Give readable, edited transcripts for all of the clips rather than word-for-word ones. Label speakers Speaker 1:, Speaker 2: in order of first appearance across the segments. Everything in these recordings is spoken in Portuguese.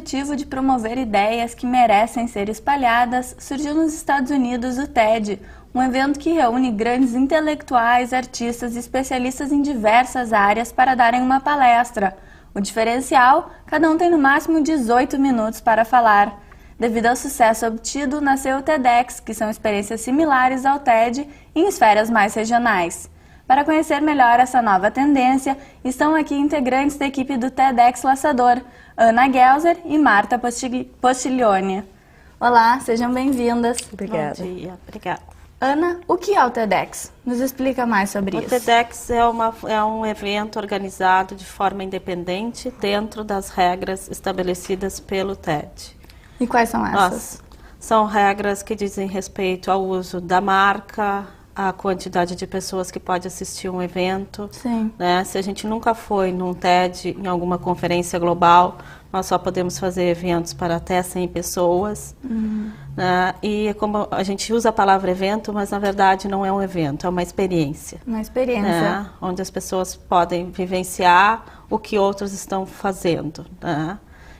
Speaker 1: objetivo de promover ideias que merecem ser espalhadas, surgiu nos Estados Unidos o TED, um evento que reúne grandes intelectuais, artistas e especialistas em diversas áreas para darem uma palestra. O diferencial, cada um tem no máximo 18 minutos para falar. Devido ao sucesso obtido, nasceu o TEDx, que são experiências similares ao TED em esferas mais regionais. Para conhecer melhor essa nova tendência, estão aqui integrantes da equipe do TEDx Laçador, Ana Gelser e Marta Postiglione. Olá, sejam bem-vindas.
Speaker 2: Obrigada.
Speaker 3: Bom dia, obrigada.
Speaker 1: Ana, o que é o TEDx? Nos explica mais sobre isso.
Speaker 3: O TEDx é um evento organizado de forma independente dentro das regras estabelecidas pelo TED.
Speaker 1: E quais são essas?
Speaker 3: São regras que dizem respeito ao uso da marca, a quantidade de pessoas que pode assistir um evento.
Speaker 1: Sim.
Speaker 3: Né? Se a gente nunca foi num TED, em alguma conferência global, nós só podemos fazer eventos para até 100 pessoas. Né? E como a gente usa a palavra evento, mas na verdade não é um evento, é uma experiência.
Speaker 1: Uma experiência.
Speaker 3: Né? Onde as pessoas podem vivenciar o que outros estão fazendo. Né?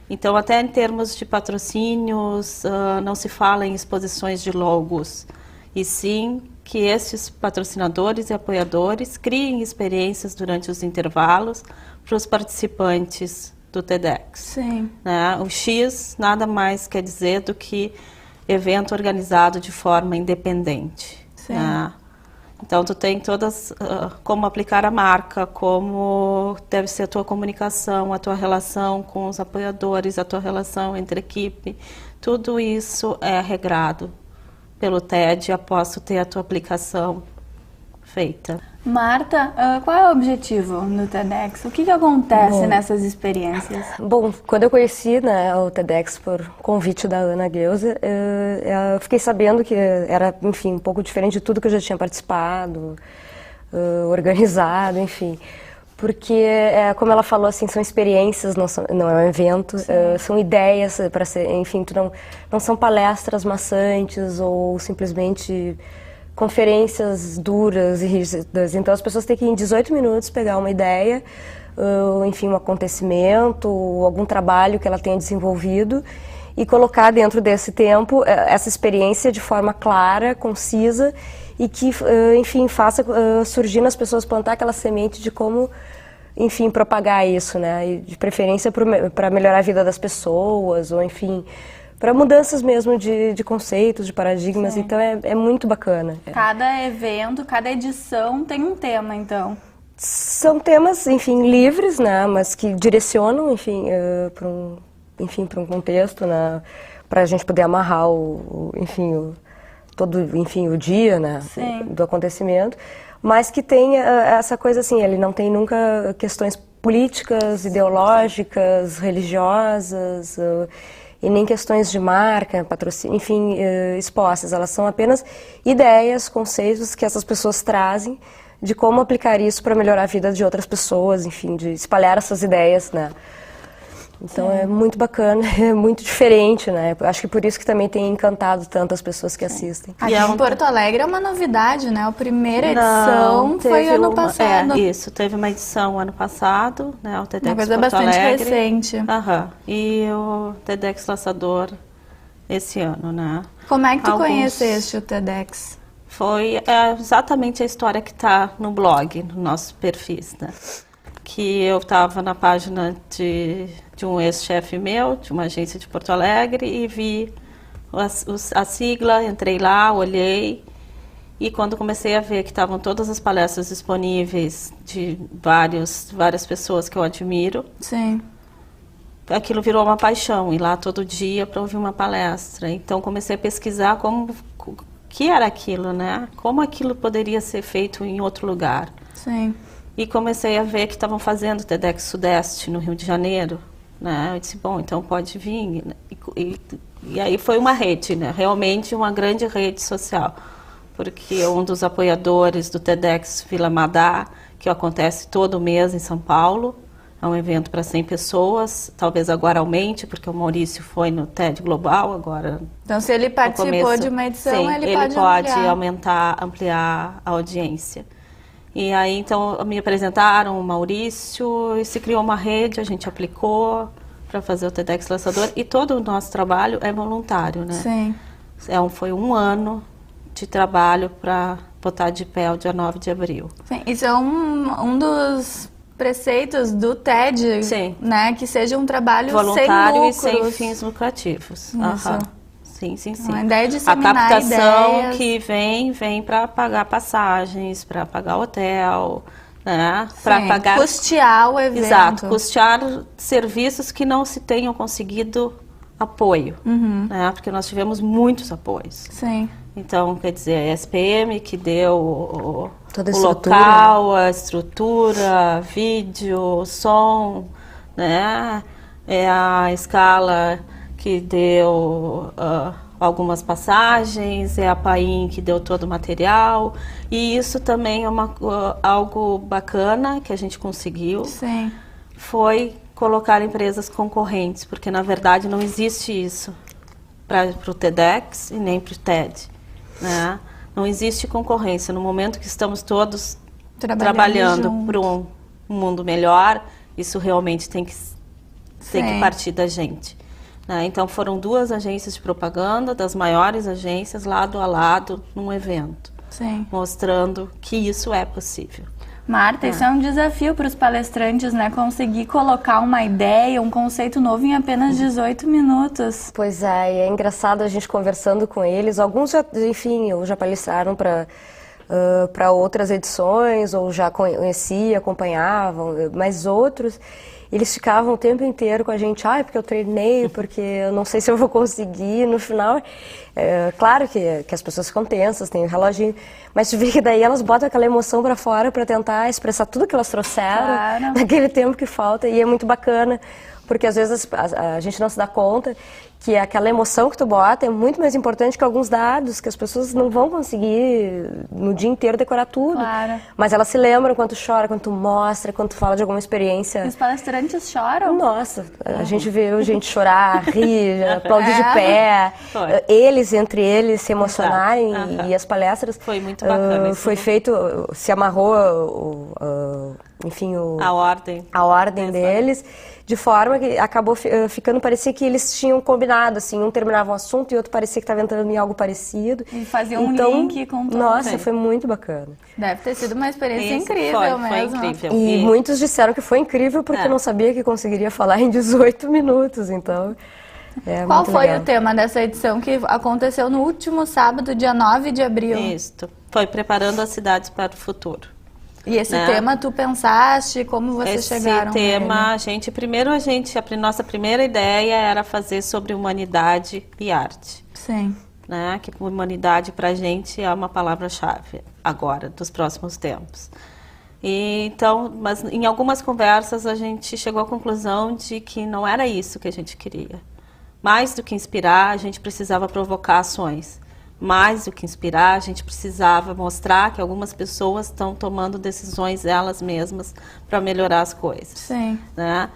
Speaker 3: Então, até em termos de patrocínios, não se fala em exposições de logos, e sim que esses patrocinadores e apoiadores criem experiências durante os intervalos para os participantes do TEDx.
Speaker 1: Sim.
Speaker 3: Né? O X nada mais quer dizer do que evento organizado de forma independente.
Speaker 1: Sim.
Speaker 3: Né? Então, tu tem todas, como aplicar a marca, como deve ser a tua comunicação, a tua relação com os apoiadores, a tua relação entre equipe, tudo isso é regrado pelo TED após tu ter a tua aplicação feita.
Speaker 1: Marta, qual é o objetivo do TEDx? O que acontece nessas experiências?
Speaker 2: Bom, quando eu conheci, né, o TEDx por convite da Ana Gelser, eu fiquei sabendo que era, enfim, um pouco diferente de tudo que eu já tinha participado, organizado, enfim. Porque, como ela falou, assim, são experiências, não é um evento, são ideias para ser, enfim, não são palestras maçantes ou simplesmente conferências duras e rígidas. Então as pessoas têm que em 18 minutos pegar uma ideia, enfim, um acontecimento, algum trabalho que ela tenha desenvolvido e colocar dentro desse tempo essa experiência de forma clara, concisa e que, enfim, faça surgir nas pessoas, plantar aquela semente de como, enfim, propagar isso, né? E de preferência para melhorar a vida das pessoas, ou enfim, para mudanças mesmo de conceitos, de paradigmas. Sim. Então é muito bacana.
Speaker 1: Cada evento, cada edição tem um tema, então?
Speaker 2: São temas, enfim, livres, né? Mas que direcionam, enfim, para um contexto, né? Para a gente poder amarrar o dia, né, do acontecimento, mas que tem essa coisa assim, ele não tem nunca questões políticas, ideológicas, religiosas, e nem questões de marca, patrocínio, enfim, expostas. Elas são apenas ideias, conceitos que essas pessoas trazem de como aplicar isso para melhorar a vida de outras pessoas, enfim, de espalhar essas ideias, né. Então é muito bacana, é muito diferente, né? Acho que por isso que também tem encantado tantas pessoas que assistem.
Speaker 1: Aqui em Porto Alegre é uma novidade, né? A primeira edição foi ano passado.
Speaker 3: Isso, teve uma edição ano passado, né? O TEDx
Speaker 1: uma coisa
Speaker 3: Porto
Speaker 1: bastante
Speaker 3: Alegre.
Speaker 1: recente.
Speaker 3: E o TEDx Laçador esse ano, né?
Speaker 1: Como é que tu conheceste o TEDx?
Speaker 3: Foi exatamente a história que está no blog, no nosso perfis, né? Que eu estava na página de um ex-chefe meu, de uma agência de Porto Alegre, e vi a sigla, entrei lá, olhei, e quando comecei a ver que estavam todas as palestras disponíveis de várias pessoas que eu admiro,
Speaker 1: sim,
Speaker 3: aquilo virou uma paixão, ir lá todo dia para ouvir uma palestra. Então comecei a pesquisar o que era aquilo, né? Como aquilo poderia ser feito em outro lugar.
Speaker 1: Sim.
Speaker 3: E comecei a ver que estavam fazendo o TEDx Sudeste no Rio de Janeiro, né? Eu disse, bom, então pode vir. E aí foi uma rede, né? Realmente uma grande rede social. Porque um dos apoiadores do TEDx Vila Madá, que acontece todo mês em São Paulo, é um evento para 100 pessoas, talvez agora aumente, porque o Maurício foi no TED Global agora.
Speaker 1: Então se ele participou de uma edição,
Speaker 3: sim,
Speaker 1: ele pode
Speaker 3: ampliar a audiência. E aí, então, me apresentaram o Maurício, e se criou uma rede, a gente aplicou, para fazer o TEDx Lançador, e todo o nosso trabalho é voluntário, né?
Speaker 1: Sim.
Speaker 3: Foi um ano de trabalho para botar de pé o dia 9 de abril.
Speaker 1: Sim, isso é um dos preceitos do TED,
Speaker 3: Sim.
Speaker 1: né? Que seja um trabalho
Speaker 3: voluntário
Speaker 1: sem lucros.
Speaker 3: e sem fins lucrativos.
Speaker 1: Isso.
Speaker 3: Sim, sim, sim.
Speaker 1: Uma ideia de
Speaker 3: a
Speaker 1: disseminar
Speaker 3: captação
Speaker 1: ideias.
Speaker 3: que vem para pagar passagens, para pagar hotel, né? Para pagar...
Speaker 1: custear o evento.
Speaker 3: Exato, custear serviços que não se tenham conseguido apoio, né? Porque nós tivemos muitos apoios.
Speaker 1: Sim.
Speaker 3: Então, quer dizer, a SPM que deu
Speaker 2: Toda a
Speaker 3: o
Speaker 2: estrutura.
Speaker 3: local, a estrutura, vídeo, som, né? É a Scala que deu algumas passagens, é a Paim que deu todo o material, e isso também é algo bacana que a gente conseguiu.
Speaker 1: Sim.
Speaker 3: Foi colocar empresas concorrentes, porque na verdade não existe isso para o TEDx e nem para o TED, né? Não existe concorrência. No momento que estamos todos trabalhando para um mundo melhor, isso realmente tem que partir da gente, né? Então foram 2 agências de propaganda, das maiores agências, lado a lado, num evento,
Speaker 1: Sim.
Speaker 3: mostrando que isso é possível.
Speaker 1: Marta, isso é um desafio para os palestrantes, né? Conseguir colocar uma ideia, um conceito novo em apenas 18 minutos.
Speaker 2: Pois é, e é engraçado a gente conversando com eles. Alguns já, enfim, ou já palestraram para outras edições, ou já conhecia, acompanhavam, mas outros, eles ficavam o tempo inteiro com a gente, porque eu treinei, porque eu não sei se eu vou conseguir. No final, claro que as pessoas ficam tensas, tem o reloginho, mas tu vê que daí elas botam aquela emoção para fora para tentar expressar tudo que elas trouxeram naquele tempo que falta, e é muito bacana, porque às vezes a gente não se dá conta que aquela emoção que tu bota é muito mais importante que alguns dados, que as pessoas não vão conseguir no dia inteiro decorar tudo.
Speaker 1: Claro.
Speaker 2: Mas elas se lembram quando tu chora, quando tu mostra, quando tu fala de alguma experiência.
Speaker 1: Os palestrantes choram?
Speaker 2: Nossa, a gente viu gente chorar, rir, aplaudir de pé, eles entre eles se emocionarem, e as palestras...
Speaker 3: Foi muito bacana.
Speaker 2: Foi feito, se amarrou, enfim, a ordem deles, de forma que acabou ficando, parecia que eles tinham combinado, assim, um terminava um assunto e outro parecia que estava entrando em algo parecido.
Speaker 1: E fazia um link com tudo.
Speaker 2: Nossa, foi muito bacana.
Speaker 1: Deve ter sido uma experiência incrível mesmo.
Speaker 3: Foi incrível.
Speaker 2: E muitos disseram que foi incrível porque não sabia que conseguiria falar em 18 minutos, então...
Speaker 1: Qual foi o tema dessa edição que aconteceu no último sábado, dia 9 de abril?
Speaker 3: Isso, foi preparando as cidades para o futuro.
Speaker 1: E esse tema tu pensaste, como vocês chegaram?
Speaker 3: Esse tema, a nossa primeira ideia era fazer sobre humanidade e arte.
Speaker 1: Sim.
Speaker 3: Né? Que humanidade pra gente é uma palavra-chave agora, dos próximos tempos. Então, mas em algumas conversas a gente chegou à conclusão de que não era isso que a gente queria. Mais do que inspirar, a gente precisava provocar ações. Mais do que inspirar, a gente precisava mostrar que algumas pessoas estão tomando decisões elas mesmas para melhorar as coisas.
Speaker 1: Sim.
Speaker 3: Né?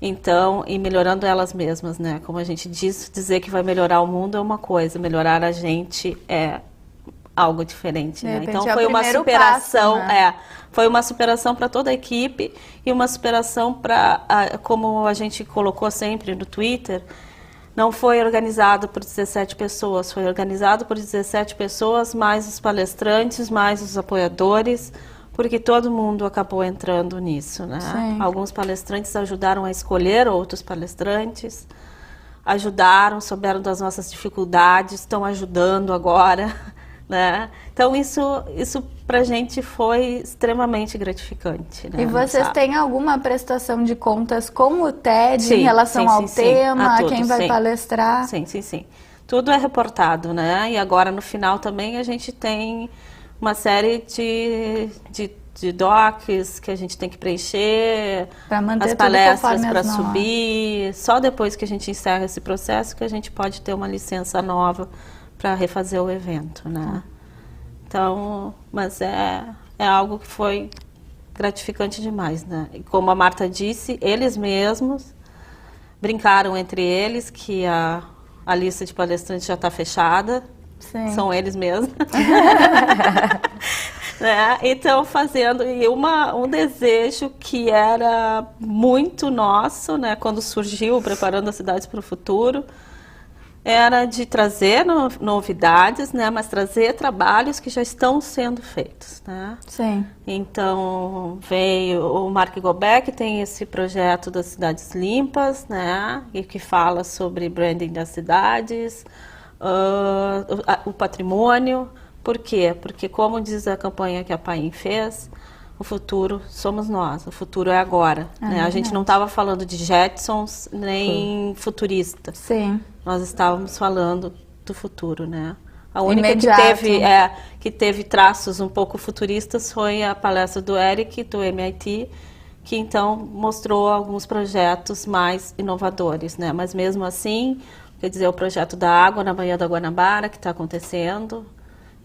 Speaker 3: Então, e melhorando elas mesmas, né? Como a gente dizer que vai melhorar o mundo é uma coisa, melhorar a gente é algo diferente, né? Então foi uma superação,
Speaker 1: passo, né?
Speaker 3: Foi uma superação para toda a equipe e uma superação para, como a gente colocou sempre no Twitter, não foi organizado por 17 pessoas, foi organizado por 17 pessoas, mais os palestrantes, mais os apoiadores, porque todo mundo acabou entrando nisso, né?
Speaker 1: Sim.
Speaker 3: Alguns palestrantes ajudaram a escolher outros palestrantes, ajudaram, souberam das nossas dificuldades, estão ajudando agora, né? Então isso pra gente foi extremamente gratificante, né?
Speaker 1: E vocês têm alguma prestação de contas com o TED em relação ao tema, a quem vai palestrar?
Speaker 3: Sim. Tudo é reportado, né? E agora no final também a gente tem uma série de docs que a gente tem que preencher, as palestras para subir. Só depois que a gente encerra esse processo que a gente pode ter uma licença nova para refazer o evento, né? Então, mas é algo que foi gratificante demais, né? E como a Marta disse, eles mesmos brincaram entre eles que a lista de palestrantes já está fechada.
Speaker 1: Sim.
Speaker 3: São eles mesmos. né? Então, fazendo um desejo que era muito nosso, né? Quando surgiu, preparando as cidades para o futuro, era de trazer novidades, né? Mas trazer trabalhos que já estão sendo feitos, né?
Speaker 1: Sim.
Speaker 3: Então, veio o Marc Gobert, que tem esse projeto das cidades limpas, né? E que fala sobre branding das cidades, o patrimônio. Por quê? Porque, como diz a campanha que a Paim fez, o futuro somos nós, o futuro é agora. Né? A gente não estava falando de Jetsons nem futurista.
Speaker 1: Sim.
Speaker 3: Nós estávamos falando do futuro, né? A única
Speaker 1: Imediato.
Speaker 3: que teve traços um pouco futuristas foi a palestra do Eric, do MIT, que então mostrou alguns projetos mais inovadores, né? Mas mesmo assim, quer dizer, o projeto da água na Baía da Guanabara, que está acontecendo.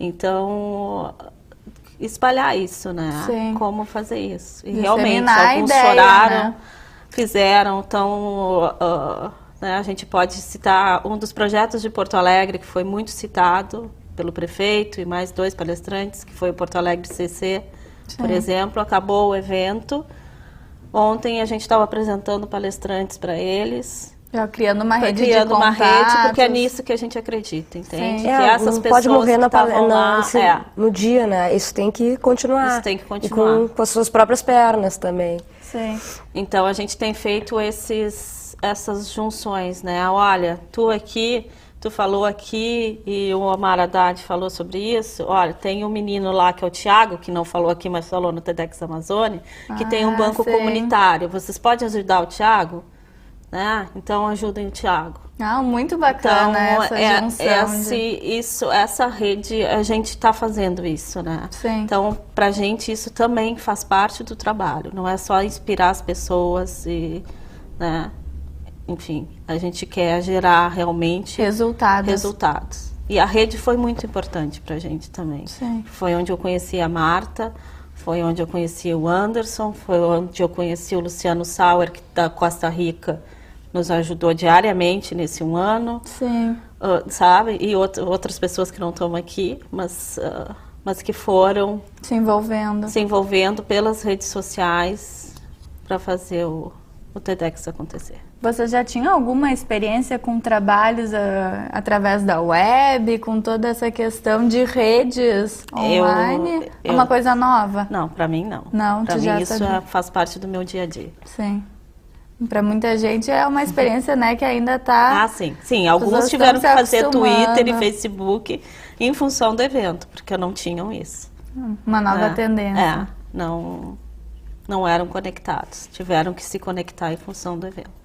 Speaker 3: Então, espalhar isso, né?
Speaker 1: Sim.
Speaker 3: Como fazer isso. E
Speaker 1: Disseminar
Speaker 3: realmente,
Speaker 1: a
Speaker 3: alguns
Speaker 1: ideia,
Speaker 3: choraram,
Speaker 1: né?
Speaker 3: fizeram, então... né, a gente pode citar um dos projetos de Porto Alegre, que foi muito citado pelo prefeito e mais 2 palestrantes, que foi o Porto Alegre CC, por exemplo. Acabou o evento. Ontem a gente estava apresentando palestrantes para eles.
Speaker 1: Já criando uma rede
Speaker 3: Criando
Speaker 1: de
Speaker 3: uma
Speaker 1: contatos.
Speaker 3: rede, porque é nisso que a gente acredita, entende?
Speaker 1: Sim.
Speaker 3: Que essas
Speaker 2: não
Speaker 3: pessoas
Speaker 2: pode morrer
Speaker 3: que estavam lá...
Speaker 2: no dia, né? Isso tem que continuar.
Speaker 3: Isso tem que continuar.
Speaker 2: E com as suas próprias pernas também.
Speaker 1: Sim.
Speaker 3: Então, a gente tem feito essas junções, né? Olha, tu falou aqui e o Omar Haddad falou sobre isso. Olha, tem um menino lá que é o Thiago, que não falou aqui, mas falou no TEDx Amazônia, que tem um banco
Speaker 1: sim.
Speaker 3: comunitário. Vocês podem ajudar o Thiago? Né? Então, ajudem o Thiago.
Speaker 1: Muito bacana junção.
Speaker 3: Essa rede, a gente está fazendo isso, né?
Speaker 1: Sim.
Speaker 3: Então, pra gente, isso também faz parte do trabalho. Não é só inspirar as pessoas e, né? Enfim, a gente quer gerar realmente resultados. E a rede foi muito importante pra gente também.
Speaker 1: Sim.
Speaker 3: Foi onde eu conheci a Marta, foi onde eu conheci o Anderson, foi onde eu conheci o Luciano Sauer, que da Costa Rica nos ajudou diariamente nesse 1 ano.
Speaker 1: Sim.
Speaker 3: Sabe? E outras pessoas que não estão aqui, mas que foram
Speaker 1: Se envolvendo
Speaker 3: pelas redes sociais para fazer o TEDx acontecer.
Speaker 1: Você já tinha alguma experiência com trabalhos através da web, com toda essa questão de redes online? É uma coisa nova?
Speaker 3: Não, para mim não.
Speaker 1: Não,
Speaker 3: para
Speaker 1: tu
Speaker 3: mim
Speaker 1: já
Speaker 3: isso
Speaker 1: sabia.
Speaker 3: faz parte do meu dia a dia.
Speaker 1: Sim. Para muita gente é uma experiência, né, que ainda está...
Speaker 3: Ah, sim. Sim, alguns tiveram que fazer Twitter e Facebook em função do evento, porque não tinham isso.
Speaker 1: Uma nova tendência.
Speaker 3: Não eram conectados. Tiveram que se conectar em função do evento.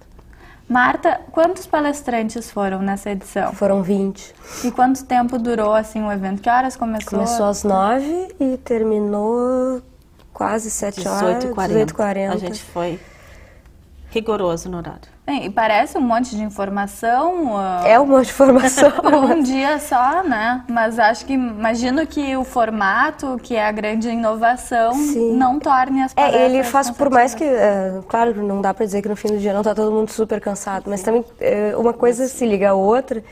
Speaker 1: Marta, quantos palestrantes foram nessa edição?
Speaker 2: Foram 20.
Speaker 1: E quanto tempo durou assim o evento? Que horas começou?
Speaker 2: Começou às 9 e terminou quase 7 horas, 18h40.
Speaker 3: A gente foi rigoroso no horário.
Speaker 1: Bem, e parece um monte de informação.
Speaker 2: É um monte de informação.
Speaker 1: Um dia só, né? Mas imagino que o formato, que é a grande inovação,
Speaker 2: Sim.
Speaker 1: não torne as palestras
Speaker 2: Ele faz, por mais que, claro, não dá pra dizer que no fim do dia não tá todo mundo super cansado, mas também uma coisa se liga à outra,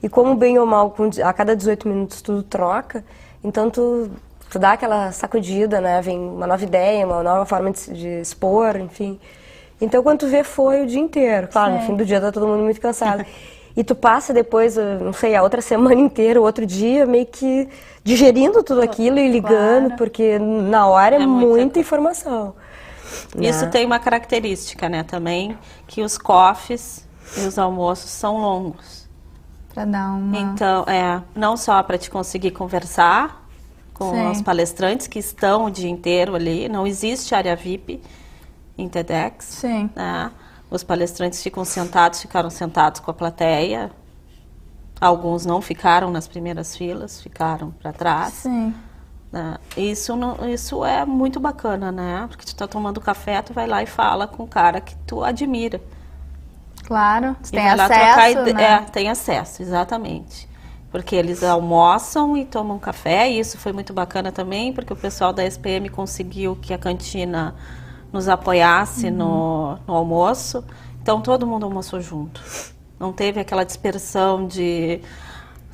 Speaker 2: e como bem ou mal, a cada 18 minutos tudo troca, então tu dá aquela sacudida, né? Vem uma nova ideia, uma nova forma de expor, enfim. Então, quando tu vê, foi o dia inteiro. Claro, no fim do dia tá todo mundo muito cansado. E tu passa depois, não sei, a outra semana inteira, o outro dia, meio que digerindo tudo aquilo e ligando, claro. Porque na hora é muita informação.
Speaker 3: Isso tem uma característica, né, também, que os coffees e os almoços são longos.
Speaker 1: Para dar uma...
Speaker 3: Então, não só para te conseguir conversar com os palestrantes que estão o dia inteiro ali, não existe área VIP em TEDx.
Speaker 1: Sim.
Speaker 3: Né? Os palestrantes ficaram sentados com a plateia. Alguns não ficaram nas primeiras filas, ficaram para trás.
Speaker 1: Sim.
Speaker 3: Né? Isso é muito bacana, né? Porque tu está tomando café, tu vai lá e fala com o cara que tu admira.
Speaker 1: Claro,
Speaker 3: tu
Speaker 1: tem acesso, né?
Speaker 3: Tem acesso, exatamente. Porque eles almoçam e tomam café, e isso foi muito bacana também, porque o pessoal da SPM conseguiu que a cantina nos apoiasse no almoço. Então, todo mundo almoçou junto. Não teve aquela dispersão de,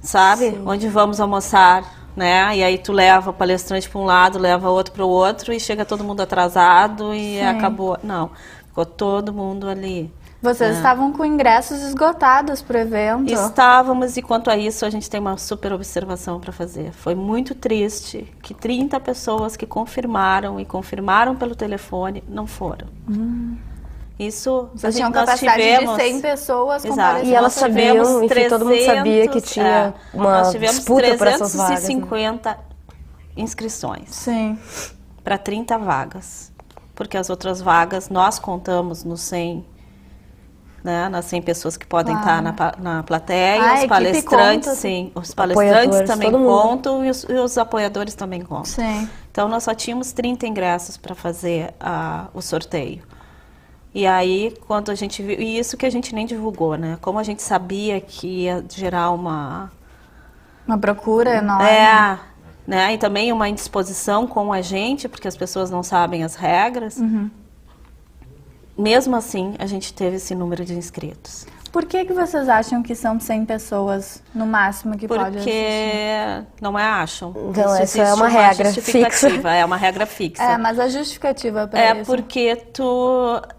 Speaker 3: sabe, onde vamos almoçar, né? E aí tu leva o palestrante para um lado, leva outro para o outro e chega todo mundo atrasado e acabou. Não, ficou todo mundo ali.
Speaker 1: Vocês estavam com ingressos esgotados para o evento?
Speaker 3: Estávamos, e quanto a isso, a gente tem uma super observação para fazer. Foi muito triste que 30 pessoas que confirmaram e confirmaram pelo telefone não foram. Isso,
Speaker 1: vocês tinham capacidade de 100 pessoas comparecendo.
Speaker 2: E elas sabiam, enfim, todo mundo sabia que tinha uma disputa por essas vagas.
Speaker 3: Nós tivemos 350 inscrições.
Speaker 1: Sim.
Speaker 3: Para 30 vagas. Porque as outras vagas nós contamos nos 100, né, nas 100 pessoas que podem estar na plateia. Os palestrantes, sim. Os palestrantes também contam e os apoiadores também contam.
Speaker 1: Sim.
Speaker 3: Então, nós só tínhamos 30 ingressos para fazer o sorteio. E aí, quando a gente viu... E isso que a gente nem divulgou, né? Como a gente sabia que ia gerar uma
Speaker 1: procura enorme.
Speaker 3: Né? E também uma indisposição com a gente, porque as pessoas não sabem as regras. Mesmo assim, a gente teve esse número de inscritos.
Speaker 1: Por que vocês acham que são 100 pessoas no máximo que pode assistir?
Speaker 3: Porque não acham.
Speaker 2: Então, essa é uma regra fixa.
Speaker 3: É uma regra fixa.
Speaker 1: Mas a justificativa para isso?
Speaker 3: É porque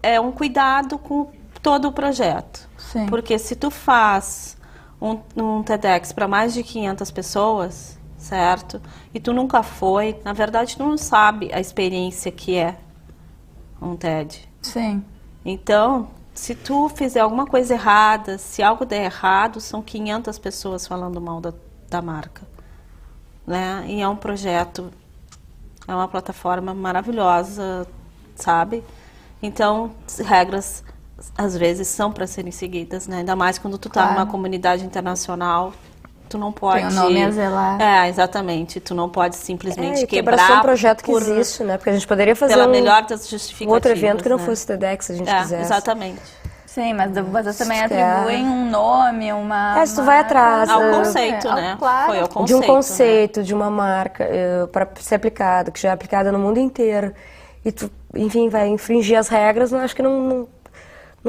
Speaker 3: é um cuidado com todo o projeto.
Speaker 1: Sim.
Speaker 3: Porque se tu faz um TEDx para mais de 500 pessoas, certo? E tu nunca foi, na verdade tu não sabe a experiência que é um TED.
Speaker 1: Sim.
Speaker 3: Então, se tu fizer alguma coisa errada, se algo der errado, são 500 pessoas falando mal da marca, né? E é um projeto, é uma plataforma maravilhosa, sabe? Então, regras, às vezes, são para serem seguidas, né? Ainda mais quando tu tá numa comunidade internacional, tu não pode...
Speaker 1: Tem o nome a zelar.
Speaker 3: Exatamente. Tu não pode simplesmente
Speaker 2: quebrar um projeto que existe, né? Porque a gente poderia fazer
Speaker 3: pela melhor das justificativas,
Speaker 2: outro evento que não fosse TEDx, se a gente quisesse.
Speaker 3: Exatamente.
Speaker 1: Sim, mas vocês também atribuem um nome, uma...
Speaker 2: se tu vai atrás...
Speaker 3: Ao conceito, né?
Speaker 1: Claro.
Speaker 3: Foi ao conceito,
Speaker 2: de um conceito, né? De uma marca para ser aplicada, que já é aplicada no mundo inteiro. E tu, enfim, vai infringir as regras, eu acho que não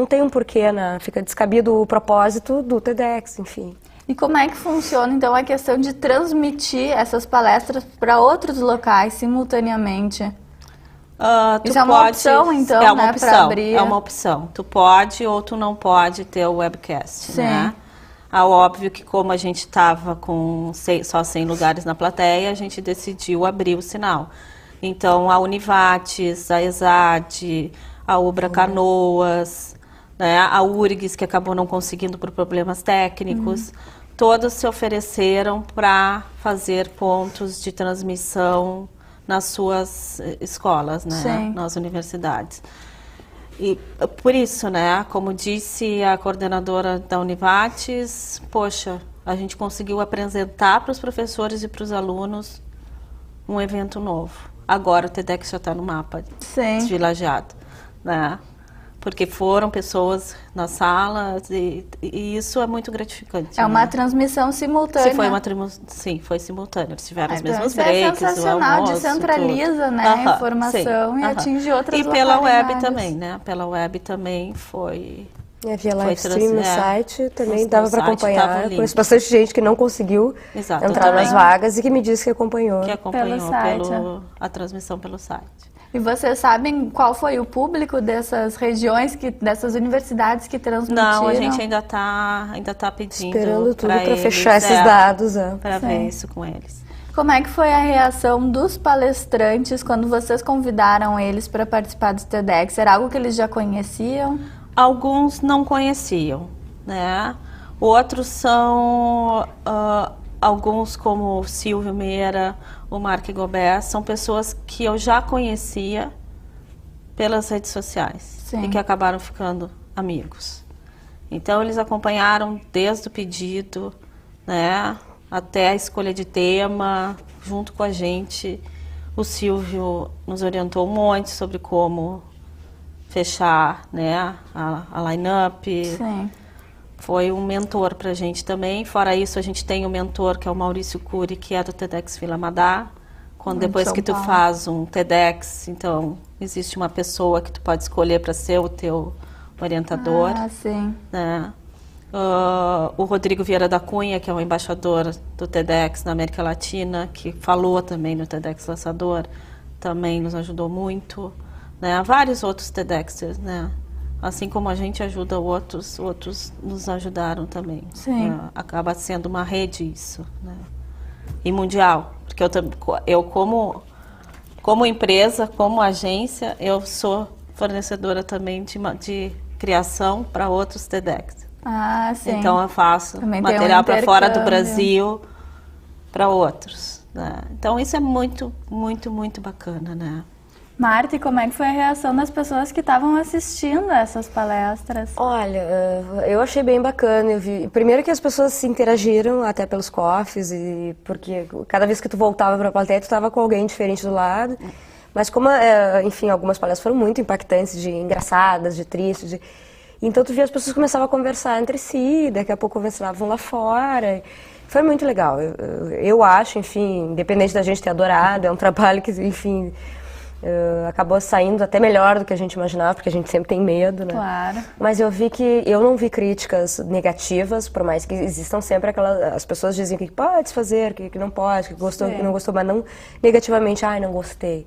Speaker 2: tem um porquê, né? Fica descabido o propósito do TEDx, enfim.
Speaker 1: E como é que funciona, então, a questão de transmitir essas palestras para outros locais simultaneamente? Isso é uma opção, então,
Speaker 3: é uma
Speaker 1: né,
Speaker 3: opção,
Speaker 1: para abrir?
Speaker 3: É uma opção. Tu pode ou tu não pode ter o webcast,
Speaker 1: Sim.
Speaker 3: né? Óbvio que como a gente estava com só 100 lugares na plateia, a gente decidiu abrir o sinal. Então, a Univates, a ESAD, a Ubra Canoas, né, a URGS, que acabou não conseguindo por problemas técnicos, todos se ofereceram para fazer pontos de transmissão nas suas escolas, né,
Speaker 1: Sim.
Speaker 3: nas universidades. E por isso, né, como disse a coordenadora da Univates, poxa, a gente conseguiu apresentar para os professores e para os alunos um evento novo. Agora o TEDx já está no mapa desvilajeado, né? Porque foram pessoas nas salas e isso é muito gratificante.
Speaker 1: É uma transmissão simultânea.
Speaker 3: Sim, foi simultâneo. Eles tiveram os
Speaker 1: Então
Speaker 3: mesmos
Speaker 1: isso
Speaker 3: breaks,
Speaker 1: é sensacional,
Speaker 3: o almoço,
Speaker 1: descentraliza,
Speaker 3: tudo.
Speaker 1: né, a informação e atinge outras localidades.
Speaker 3: E pela web também, né? Pela web também foi...
Speaker 2: Via live stream no site, também dava para acompanhar. Conheço bastante gente que não conseguiu entrar nas vagas e que me disse que acompanhou.
Speaker 3: Que acompanhou a transmissão pelo site.
Speaker 1: E vocês sabem qual foi o público dessas regiões, dessas universidades que transmitiram?
Speaker 3: Não, a gente ainda tá pedindo.
Speaker 2: Esperando tudo para fechar esses dados.
Speaker 3: Para ver isso com eles.
Speaker 1: Como é que foi a reação dos palestrantes quando vocês convidaram eles para participar do TEDx? Era algo que eles já conheciam?
Speaker 3: Alguns não conheciam, né? Outros são alguns como o Silvio Meira, o Mark Gobert, são pessoas que eu já conhecia pelas redes sociais e que acabaram ficando amigos. Então eles acompanharam desde o pedido, né, até a escolha de tema, junto com a gente. O Silvio nos orientou um monte sobre como fechar, né, a line-up.
Speaker 1: Sim.
Speaker 3: Foi um mentor para a gente também. Fora isso, a gente tem um mentor que é o Maurício Cury, que é do TEDx Vila Madá. Depois que tu faz um TEDx, então existe uma pessoa que tu pode escolher para ser o teu orientador.
Speaker 1: Sim.
Speaker 3: Né? O Rodrigo Vieira da Cunha, que é o embaixador do TEDx na América Latina, que falou também no TEDx Lançador, também nos ajudou muito, né? Vários outros TEDxers, né? Assim como a gente ajuda outros nos ajudaram também.
Speaker 1: Sim.
Speaker 3: Acaba sendo uma rede isso, né? E mundial, porque eu como empresa, como agência, eu sou fornecedora também de criação para outros TEDx.
Speaker 1: Ah, sim.
Speaker 3: Então eu faço
Speaker 1: também
Speaker 3: material para fora do
Speaker 1: intercâmbio.
Speaker 3: Brasil para outros, né? Então isso é muito, muito, muito bacana, né?
Speaker 1: Marta, e como é que foi a reação das pessoas que estavam assistindo essas palestras?
Speaker 2: Olha, eu achei bem bacana. Eu vi, primeiro que as pessoas se interagiram até pelos coffees, e porque cada vez que tu voltava para a plateia, tu estava com alguém diferente do lado. Mas como, enfim, algumas palestras foram muito impactantes, de engraçadas, de tristes, então tu via as pessoas começavam a conversar entre si, daqui a pouco conversavam lá fora. Foi muito legal. Eu acho, enfim, independente da gente ter adorado, é um trabalho que, enfim, acabou saindo até melhor do que a gente imaginava, porque a gente sempre tem medo, né?
Speaker 1: Claro.
Speaker 2: Mas eu não vi críticas negativas, por mais que existam sempre as pessoas dizem que pode fazer, que não pode, que gostou, que não gostou, mas não negativamente, não gostei.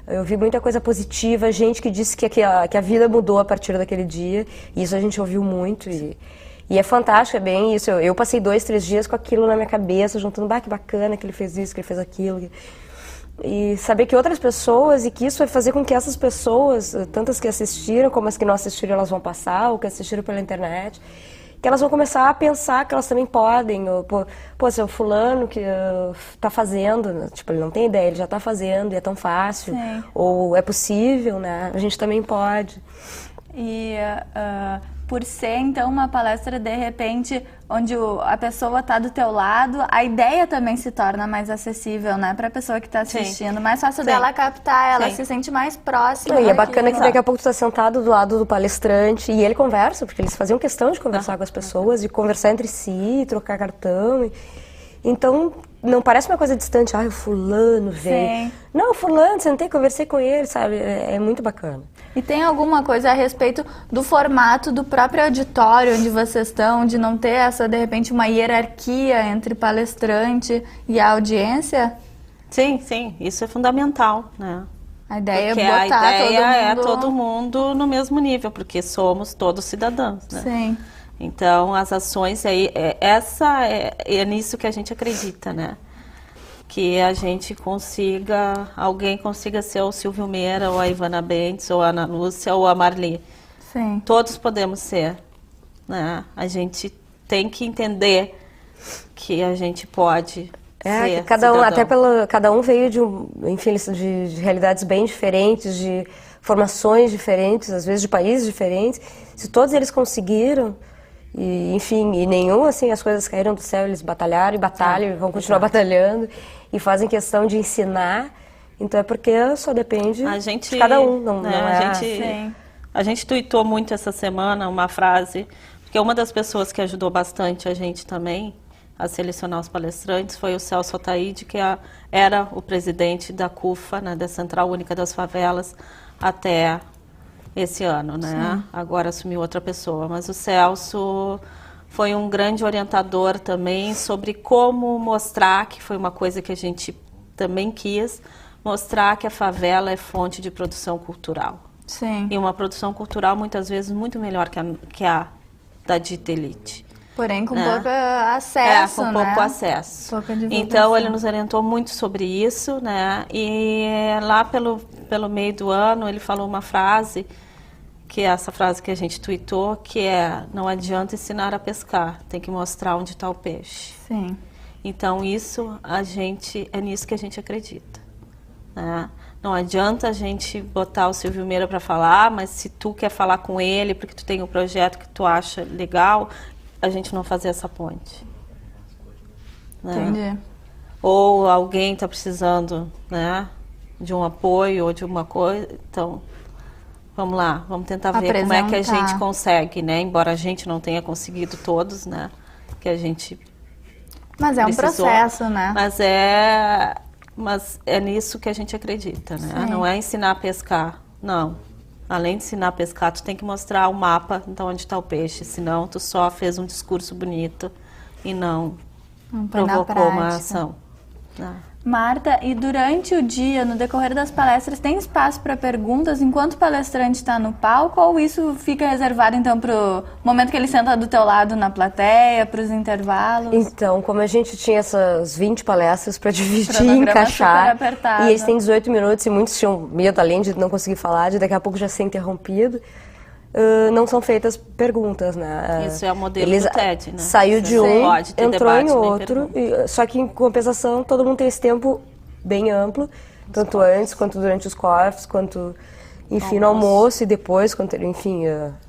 Speaker 2: Eu vi muita coisa positiva, gente que disse que a vida mudou a partir daquele dia, e isso a gente ouviu muito, e é fantástico, é bem isso. Eu passei 2, 3 dias com aquilo na minha cabeça, juntando, que bacana que ele fez isso, que ele fez aquilo. E saber que outras pessoas, e que isso vai fazer com que essas pessoas, tantas que assistiram, como as que não assistiram, elas vão passar, ou que assistiram pela internet, que elas vão começar a pensar que elas também podem, ou, se é o fulano que está fazendo, tipo, ele não tem ideia, ele já está fazendo, e é tão fácil,
Speaker 1: Sim.
Speaker 2: ou é possível, né, a gente também pode.
Speaker 1: E por ser, então, uma palestra, de repente, onde a pessoa está do teu lado, a ideia também se torna mais acessível, né, para a pessoa que está assistindo.
Speaker 3: Sim.
Speaker 1: Mais fácil
Speaker 3: Sim.
Speaker 1: dela captar, ela
Speaker 3: Sim.
Speaker 1: se sente mais próxima.
Speaker 2: E é bacana que
Speaker 1: daquilo.
Speaker 2: daqui a pouco tu tá sentado do lado do palestrante e ele conversa, porque eles faziam questão de conversar com as pessoas, de conversar entre si, trocar cartão. Então, não parece uma coisa distante, o fulano veio.
Speaker 1: Sim.
Speaker 2: Não, fulano, sentei, conversei com ele, sabe? É muito bacana.
Speaker 1: E tem alguma coisa a respeito do formato do próprio auditório onde vocês estão, de não ter essa, de repente, uma hierarquia entre palestrante e a audiência?
Speaker 3: Sim, sim, isso é fundamental, né?
Speaker 1: A ideia
Speaker 3: Porque
Speaker 1: é botar
Speaker 3: a ideia
Speaker 1: todo mundo...
Speaker 3: é todo mundo no mesmo nível, porque somos todos cidadãos, né?
Speaker 1: Sim.
Speaker 3: Então, as ações aí, é nisso que a gente acredita, né? Que a gente alguém consiga ser o Silvio Meira, ou a Ivana Bentes, ou a Ana Lúcia, ou a Marli.
Speaker 1: Sim.
Speaker 3: Todos podemos ser, né? A gente tem que entender que a gente pode ser
Speaker 2: Que cada um,
Speaker 3: cidadão.
Speaker 2: cada um veio de realidades bem diferentes, de formações diferentes, às vezes de países diferentes. Se todos eles conseguiram, e, enfim, e nenhum, assim, as coisas caíram do céu, eles batalharam e batalham, e vão continuar batalhando, e fazem questão de ensinar, então é porque só depende de cada um, não é...
Speaker 1: Sim.
Speaker 3: A gente tuitou muito essa semana uma frase, porque uma das pessoas que ajudou bastante a gente também a selecionar os palestrantes foi o Celso Ataíde, que era o presidente da CUFA, né, da Central Única das Favelas, até esse ano, né?
Speaker 1: Sim.
Speaker 3: Agora assumiu outra pessoa, mas o Celso foi um grande orientador também sobre como mostrar, que foi uma coisa que a gente também quis, mostrar que a favela é fonte de produção cultural.
Speaker 1: Sim.
Speaker 3: E uma produção cultural muitas vezes muito melhor que a da dita elite.
Speaker 1: Porém, com
Speaker 3: né?
Speaker 1: pouco acesso,
Speaker 3: com
Speaker 1: né?
Speaker 3: pouco acesso.
Speaker 1: Pouca divulgação.
Speaker 3: Então, ele nos orientou muito sobre isso, né? E lá pelo meio do ano, ele falou uma frase, que é essa frase que a gente tuitou, que é: não adianta ensinar a pescar, tem que mostrar onde está o peixe.
Speaker 1: Sim.
Speaker 3: Então, é nisso que a gente acredita, né? Não adianta a gente botar o Silvio Meira para falar, mas se tu quer falar com ele, porque tu tem um projeto que tu acha legal, a gente não fazer essa ponte. Né?
Speaker 1: Entendi.
Speaker 3: Ou alguém está precisando, né, de um apoio ou de uma coisa, então vamos lá, vamos tentar ver como é que a gente consegue, né? Embora a gente não tenha conseguido todos, né? Que a gente
Speaker 1: Mas é um
Speaker 3: precisou,
Speaker 1: processo, né?
Speaker 3: Mas é nisso que a gente acredita, né?
Speaker 1: Sim.
Speaker 3: Não é ensinar a pescar, não. Além de ensinar a pescar, tu tem que mostrar o mapa de onde está o peixe, senão tu só fez um discurso bonito e não provocou uma ação.
Speaker 1: Marta, e durante o dia, no decorrer das palestras, tem espaço para perguntas enquanto o palestrante está no palco, ou isso fica reservado então para o momento que ele senta do teu lado na plateia, para os intervalos?
Speaker 2: Então, como a gente tinha essas 20 palestras para dividir e encaixar, e eles têm 18 minutos e muitos tinham medo, além de não conseguir falar, de daqui a pouco já ser interrompido, não são feitas perguntas, né?
Speaker 3: Isso é o modelo do TED, né?
Speaker 2: Saiu de um, entrou em outro, só que em compensação todo mundo tem esse tempo bem amplo, tanto antes quanto durante os coffees, quanto, enfim, no almoço e depois, quando, enfim,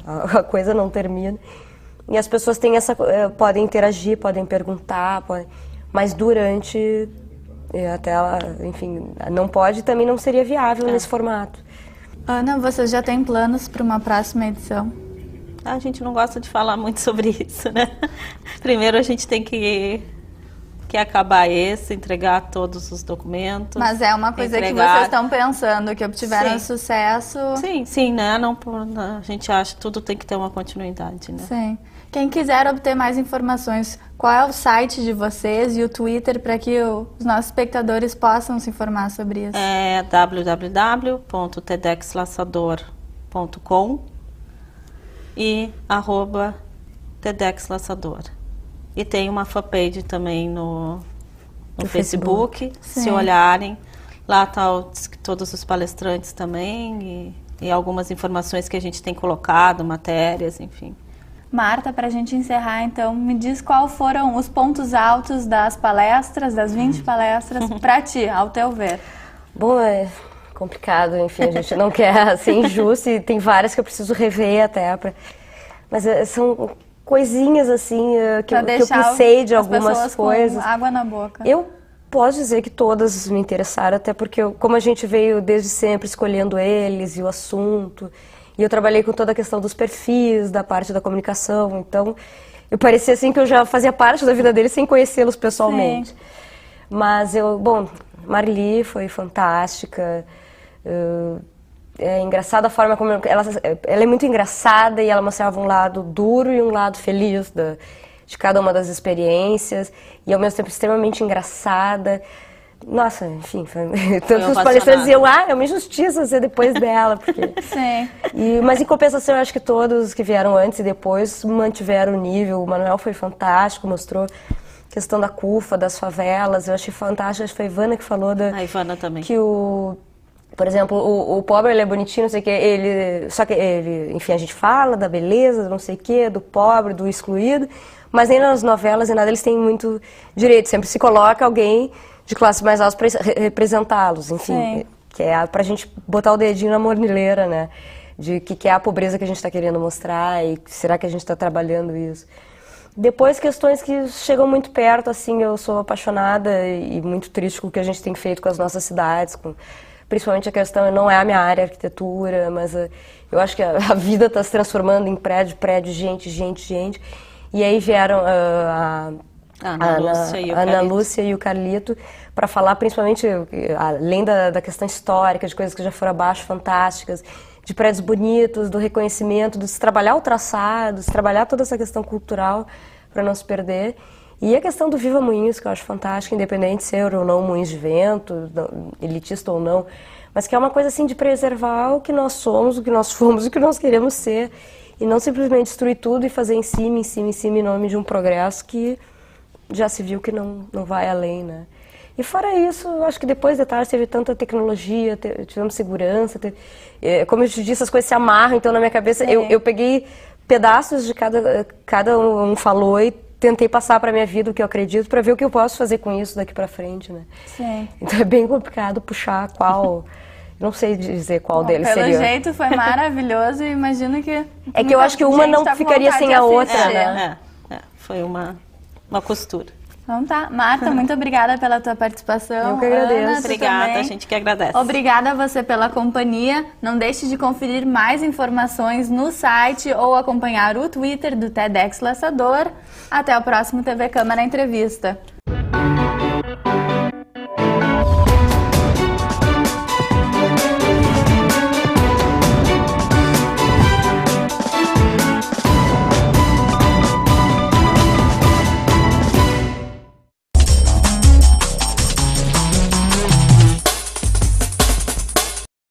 Speaker 2: a coisa não termina. E as pessoas têm podem interagir, podem perguntar, mas durante, até ela, enfim, não pode, também não seria viável nesse formato.
Speaker 1: Ana, vocês já têm planos para uma próxima edição?
Speaker 3: A gente não gosta de falar muito sobre isso, né? Primeiro a gente tem que acabar entregar todos os documentos.
Speaker 1: Mas é uma coisa que vocês estão pensando, que obtiveram sucesso.
Speaker 3: Sim, né? A gente acha que tudo tem que ter uma continuidade, né?
Speaker 1: Sim. Quem quiser obter mais informações, qual é o site de vocês e o Twitter para que os nossos espectadores possam se informar sobre isso?
Speaker 3: É www.tedxlaçador.com e @tedxlaçador. E tem uma fanpage também no Facebook. Se olharem, lá tá todos os palestrantes também e algumas informações que a gente tem colocado, matérias, enfim.
Speaker 1: Marta, para a gente encerrar, então, me diz quais foram os pontos altos das palestras, das 20 palestras, para ti, ao teu ver.
Speaker 2: Bom, é complicado, enfim, a gente não quer ser injusto e tem várias que eu preciso rever até, mas são coisinhas assim que eu pensei de algumas coisas.
Speaker 1: Com água na boca.
Speaker 2: Eu posso dizer que todas me interessaram, até porque como a gente veio desde sempre escolhendo eles e o assunto, e eu trabalhei com toda a questão dos perfis, da parte da comunicação, então eu parecia assim que eu já fazia parte da vida deles sem conhecê-los pessoalmente. Sim. Mas Marli foi fantástica, é engraçada a forma como ela é muito engraçada e ela mostrava um lado duro e um lado feliz de cada uma das experiências, e ao mesmo tempo extremamente engraçada. Nossa, enfim, tanto os palestrantes diziam, é uma injustiça ser depois dela, porque...
Speaker 1: Sim.
Speaker 2: Mas em compensação, eu acho que todos que vieram antes e depois mantiveram o nível. O Manuel foi fantástico, mostrou a questão da CUFA, das favelas, eu achei fantástico, acho que foi a Ivana que falou
Speaker 3: a Ivana também.
Speaker 2: Que por exemplo, o pobre, ele é bonitinho, não sei o que, só que ele, enfim, a gente fala da beleza, não sei o que, do pobre, do excluído, mas nem nas novelas e nada eles têm muito direito, sempre se coloca alguém de classe mais alta para representá-los, enfim, sim, que é pra gente botar o dedinho na mornilheira, né, de que é a pobreza que a gente está querendo mostrar e será que a gente está trabalhando isso. Depois, questões que chegam muito perto, assim, eu sou apaixonada e muito triste com o que a gente tem feito com as nossas cidades, principalmente a questão, não é a minha área, arquitetura, mas eu acho que a vida está se transformando em prédio, gente, e aí vieram a Ana Lúcia e o Carlito para falar principalmente, além da questão histórica, de coisas que já foram abaixo, fantásticas, de prédios bonitos, do reconhecimento, de se trabalhar o traçado, de se trabalhar toda essa questão cultural para não se perder. E a questão do Viva Moinhos, que eu acho fantástica, independente de ser ou não moinhos de vento, elitista ou não, mas que é uma coisa assim de preservar o que nós somos, o que nós fomos, o que nós queremos ser, e não simplesmente destruir tudo e fazer em cima, em nome de um progresso que já se viu que não vai além, né? E fora isso, eu acho que depois de tarde teve tanta tecnologia, tivemos segurança, como eu te disse, as coisas se amarram, então na minha cabeça eu peguei pedaços de cada um falou e tentei passar para a minha vida o que eu acredito para ver o que eu posso fazer com isso daqui para frente, né?
Speaker 1: Sim.
Speaker 2: Então é bem complicado puxar qual, não sei dizer qual deles seria.
Speaker 1: Pelo jeito foi maravilhoso e imagino que...
Speaker 2: É que eu acho que uma não ficaria sem a outra, né?
Speaker 3: Foi uma costura.
Speaker 1: Então tá. Marta, muito obrigada pela tua participação.
Speaker 2: Eu que agradeço.
Speaker 1: Ana,
Speaker 3: obrigada, a gente que agradece.
Speaker 1: Obrigada a você pela companhia. Não deixe de conferir mais informações no site ou acompanhar o Twitter do TEDx Laçador. Até o próximo TV Câmara Entrevista.